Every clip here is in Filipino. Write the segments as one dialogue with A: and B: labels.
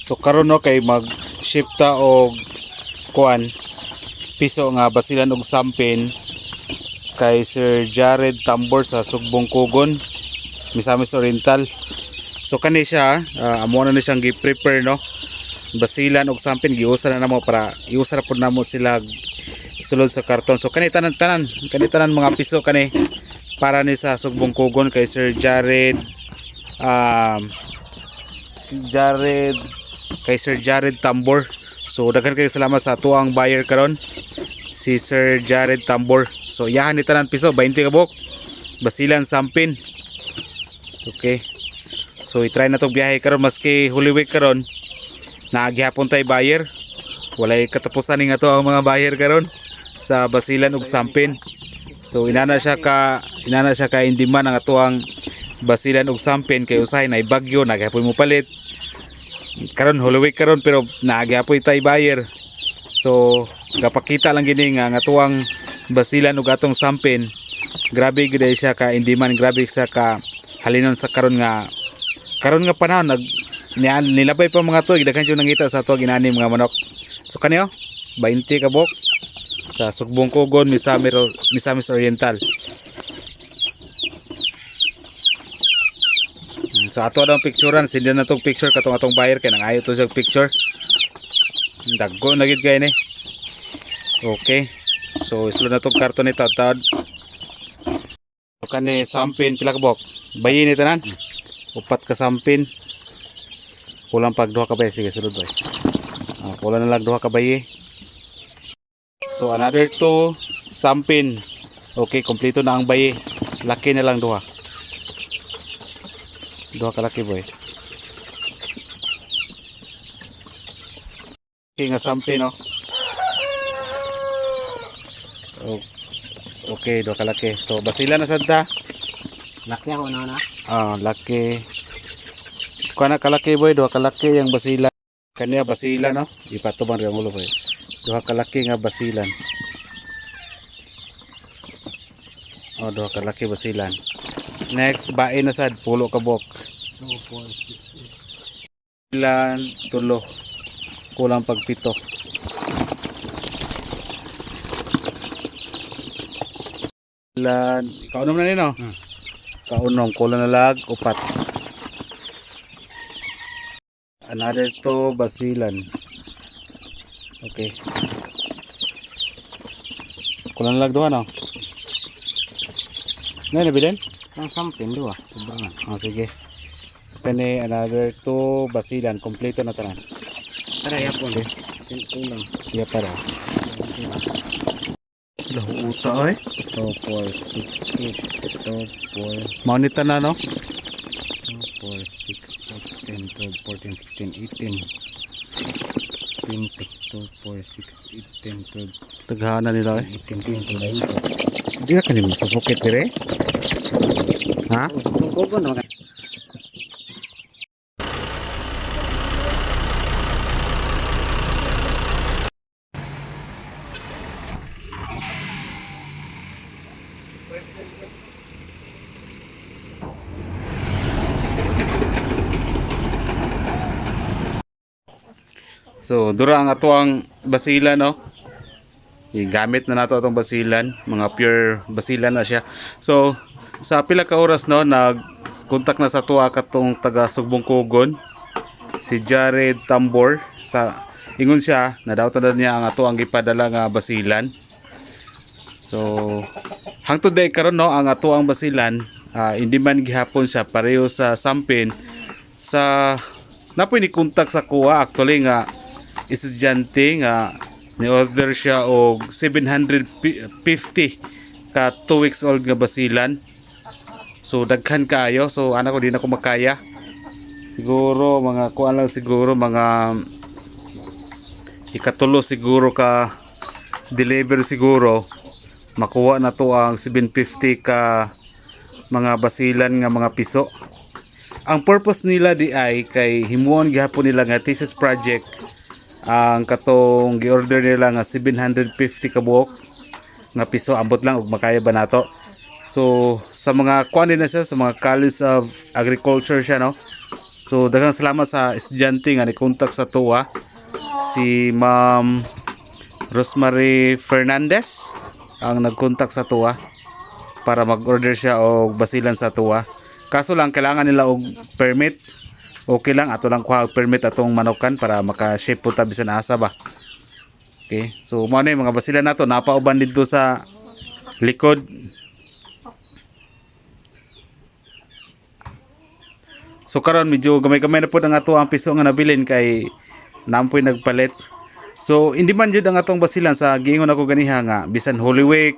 A: So karon no kay mag shifta og kuan piso nga basilan og sampin kay Sir Jared Tambor sa Sugbong Kugon, Misamis Oriental. So kani siya amo na siyang gi-prepare no. Basilan og sampin giusa na namo para iusa pud namo sila sulod sa karton. So kani tanan mga piso kani para ni sa Sugbong Kugon kay Sir Jared kay Sir Jared Tambor. So daghan kayo salamat sa tuang buyer karon si Sir Jared Tambor. So yahan ni tanan piso 20 kabok basilan sampin. Okay, so i-try na tong biyahe karon maski Holy Week karon naagyapon tay buyer, walay katapusan ning ato ang mga buyer karon sa basilan ug sampin. So inana siya ka indiman ang atuang basilan ug sampin kay usahay na bagyo nagapoy mo palit karon Holy Week karon pero naagyapon tay buyer. So gapakita lang gini nga ang atuang basilan ug atong sampin grabe gid siya ka indiman, grabe siya ka halinon sa karon nga panahon nilabay pa mga tuig daghan jud nangita sa tuig inani mga manok. So kaniyo 20 kabok sa Sugbong Kugon, Misamis Oriental. So ato daw picturean sindihan na tong picture katong atong buyer kay nangayo to sa picture daggo na gid kay ni. Okay, so isulod na tong karton ni tad. So kani sampin pila kabok bayi ni tanan upat ka sampin kulang pag duha ka bayi. Sige sulod boy, kulang na lang duha ka bayi. So another 2 sampin. Okay, kompleto na ang bayi, laki na lang duha ka laki boy. Okay nga sampin no. Okay, duha ka laki. So basila na sad ta.
B: Laki ako na na.
A: Laki. Kana kalaki boy, duha ka laki yang basila. Kanya basila no. Ipatubang ri ang ulo boy. Duha ka laki nga basilan. Duha ka laki basilan. Next bae na sad pulo ka bok.
B: 2, 4, 6, 8.
A: Ilan tulo. Kulang pag 7. Ilan kaunom na ni no. Kaunom kulang na lag 4. Another 2 basilan. Okay. Kulang lag duha no. Nay nabilin?
B: Ang sampin duha, sobrang na.
A: Sige. So kani another 2 basilan kompleto na tanan.
B: Tara yapon.
A: Okay.
B: Kulang.
A: Iya para. Lahu uta ay.
B: 2, 4, 6, 8. 2, 4.
A: Maunita na no.
B: 2, 4, 6, 8, 10, 12, 14, 16, 18. 20, 2, 4, 6, 8, 10, 12,
A: Taghanan nila eh.
B: 18, 20, 21.
A: Di ka kanina sa pocket dire. Ha?
B: Kugon naman.
A: So dura ang atuang basilan no. Igamit na nato atong basilan, mga pure basilan na siya. So sa pila ka oras no nag-contact na sa tuwa katong taga Sugbong Kugon si Jared Tambor. Sa ingon siya na daw tada niya ang atuang gipadala nga basilan. So hangtod day karon no ang atuang basilan hindi man gihapon siya pareho sa sampin sa napoy ni contact sa kuha actually nga estudyante nga ni order siya og 750 ka 2 weeks old nga basilan. So daghan kayo, so ana ko di na ko makaya. Siguro mga kuan lang siguro mga ikatulo siguro ka deliver siguro makuha na to ang 750 ka mga basilan nga mga piso. Ang purpose nila di ay kay himuon gihapon nila nga thesis project ang katong gi-order nila nga 750 ka buok nga piso ambot lang ug makaya ba nato. So sa mga kuan din na siya sa mga College of Agriculture siya no. So daghang salamat sa estudyante nga ni-contact sa tuwa, si Ma'am Rosemary Fernandez ang nag-contact sa tuwa para mag-order siya og basilan sa tuwa. Kaso lang kailangan nila og permit. Okay lang ato lang kuha og permit atong manukan para maka-ship po ta bisan asa ba. Okay, so mo na yung mga basilan nato napauban dito sa likod. So karon medyo gamay-gamay na po ang ato ang piso nga nabilin kay nampoy nagpalit. So hindi man jud ang atong basilan sa giingon ako ganiha nga bisan Holy Week,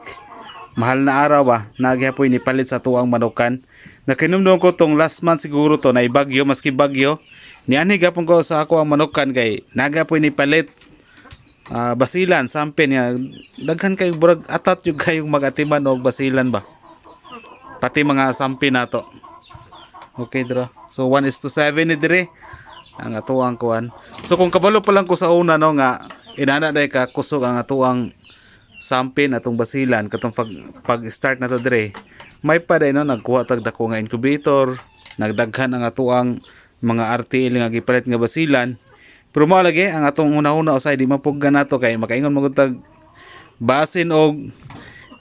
A: mahal na araw ba, nagyapoy ni palit sa tuang manukan. Nakinumdum ko tong last month siguro to na ibagyo, maski bagyo. Niani gapon ko sa ako ang manukan kay nagapoy ni palit. Basilan, sampin nga daghan kay burag atat yung kayong magatiman og basilan ba. Pati mga sampin nato. Okay dra. So 1:7 ni dire ang atuang kuan. So kung kabalo pa lang ko sa una no nga inana day ka kusog ang atuang sampin atong basilan katong pag start na to dire. May pa day no nagkuha tag dako nga incubator, nagdaghan ang atuang mga RTL nga gipalit nga basilan. Pero mao lagi ang atong una-una usay di mapuggan nato kay makaingon magutag basin og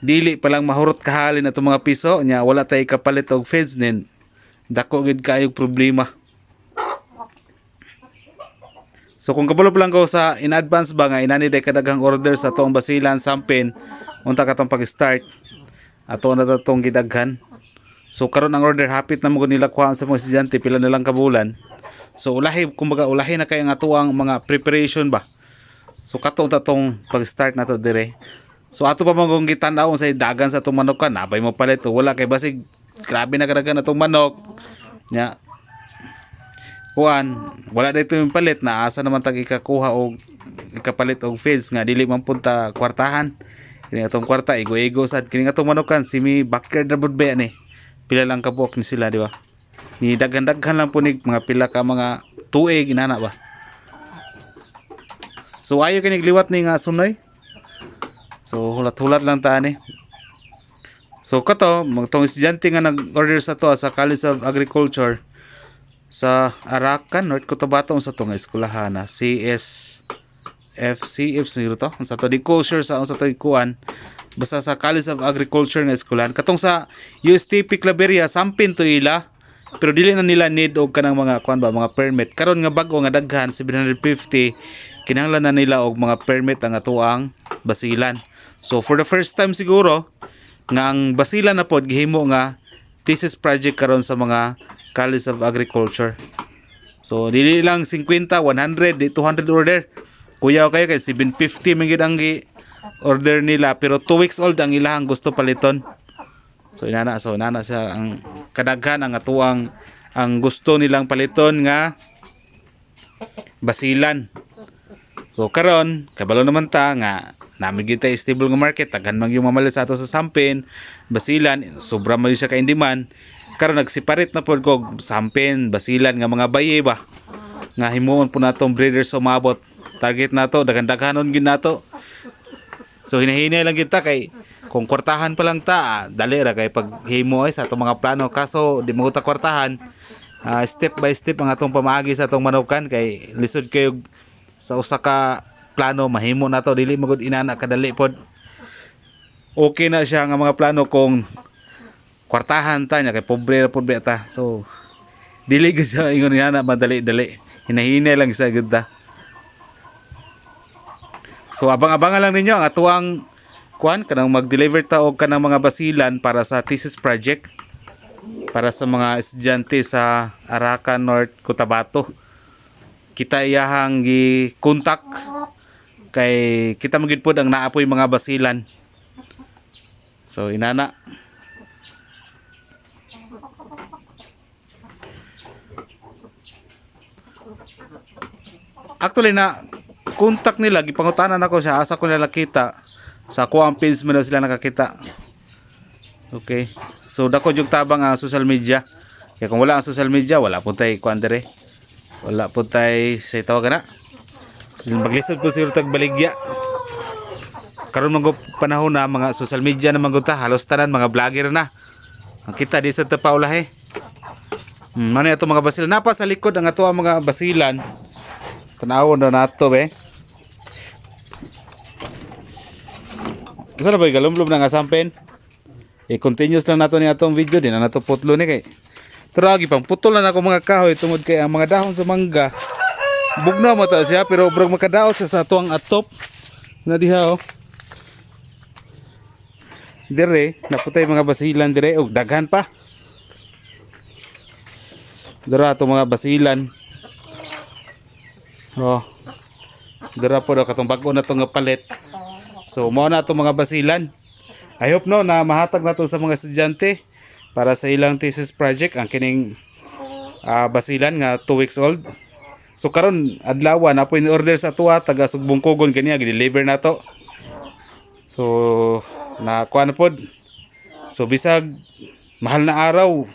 A: dili pa lang mahurot kahalin atong mga piso nya wala tay kapalit og feeds nin dako gid kayog problema. So kung kabalo pa lang ko sa in advance ba nga inani day kadaghang order sa atong basilan sampin unta katong pag-start ato na tatong gidaghan. So karon ang order hapit na mo nila kuhaan sa mga estudyante pila na lang kabulan. So ulahi kumbaga ulahi na kay ang atuang mga preparation ba. So katong tatong pag-start na to dire. So ato pa mong gitan-awon sa dagan sa atong manok kan nabay mo palit o wala kay basig grabe na kadagan atong manok. Nya kuan wala dito yung palit na asa naman tag ikakuha og ikapalit og feeds nga dili man punta kwartahan. Kini atong kwarta igo-igo sad kini atong manok kan simi backyard na budbe ni. Pila lang kabuok ni sila di ba? Ni daghan-daghan lang po ni mga pila ka mga tuig inana ba. So ayo kini liwat ni nga sunoy. So hulat-hulat lang ta ni. So kato magtong estudyante nga nag-order sa to sa College of Agriculture sa Arakan, North Cotabato sa to nga eskwelahan na CSFCF siguro to. Sa to di ko sure sa to ikuan. Basta sa College of Agriculture nga eskwelahan. Katong sa USTP Claveria sampin to ila. Pero dili na nila need og kanang mga kuan ba mga permit. Karon nga bag-o nga daghan 750 kinahanglan na nila og mga permit ang atuang basilan. So for the first time siguro nga ang basilan na pod gihimo nga thesis project karon sa mga College of Agriculture. So dili lang 50, 100, 200 order. Kuyaw kayo kay 750 man gid ang order nila pero 2 weeks old ang ilahang gusto paliton. So inana siya ang kadaghan ang atuang ang gusto nilang paliton nga basilan. So karon kabalo naman ta nga nami gid tay stable nga market daghan man yung mamalit sa ato sa sampin, basilan sobra man siya ka in demand. Karon nagseparate na pod kog sampin, basilan nga mga baye ba. Nga himuon po natong breeders umabot. Target nato daghan-daghanon gid nato. So hinahinay lang kita kay kung kwartahan pa lang ta, dali ra kay paghimo ay sa atong mga plano kaso di mo ta kwartahan. Step by step ang atong pamaagi sa atong manukan kay lisod kayo sa usa ka plano mahimo na to dili magud inana kadali pod. Okay na siya nga mga plano kung kwartahan ta nya kay pobre ta. So dili gid siya ingon inana madali-dali. Hinahinay lang sa gud ta. So abang-abangan lang ninyo ang atuang kuan kanang mag-deliver ta og kanang mga basilan para sa thesis project para sa mga estudyante sa Arakan, North Cotabato. Kita iyahang gi-contact kay kita magid pod ang naapoy mga basilan. So inana. Actually na contact nila gipangutanan ako siya asa ko nila kita sa ako ang page mo daw sila nakakita. Okay. So dako jug tabang ang social media. Kaya kung wala ang social media, wala po tayo kuan dire. Wala po tayo sa tawag na. Maglisod po siguro tag baligya. Karon mga panahon na mga social media na magunta, halos tanan mga vlogger na. Ang kita di sa tapaulahe. Ano ito mga basilan? Napa sa likod ang ato ang mga basilan. Tanawon daw nato be. Asa na ba galumlum na nga sampin? I-continuous lang nato ni atong video din na nato putlo ni kay. Tragi pang putol na ako mga kahoy tungod kay ang mga dahon sa mangga. Bugnaw mo ta siya pero brog makadaot siya sa ato ang atop. Na diha oh. Dire, naputay mga basilan dire og daghan pa. Dara ato mga basilan. Oh. Dara po daw katong bag-o na to nga palit. So mao na ato mga basilan. I hope no na mahatag na to sa mga estudyante para sa ilang thesis project ang kining basilan nga 2 weeks old. So karon adlaw na po in order sa tuwa taga Sugbong Kugon kaniya gi-deliver na to. So na kuan pod. So bisag mahal na araw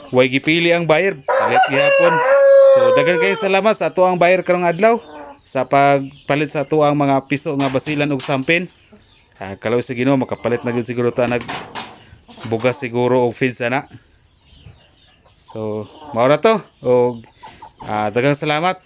A: way gipili ang buyer palit gihapon. So daghan kayo salamat sa ato ang buyer karong adlaw sa pagpalit sa ato ang mga piso nga basilan ug sampin. Kalaw sa Ginoo makapalit na gyud siguro ta nag bugas siguro og feed sana. So mao na to og daghang salamat.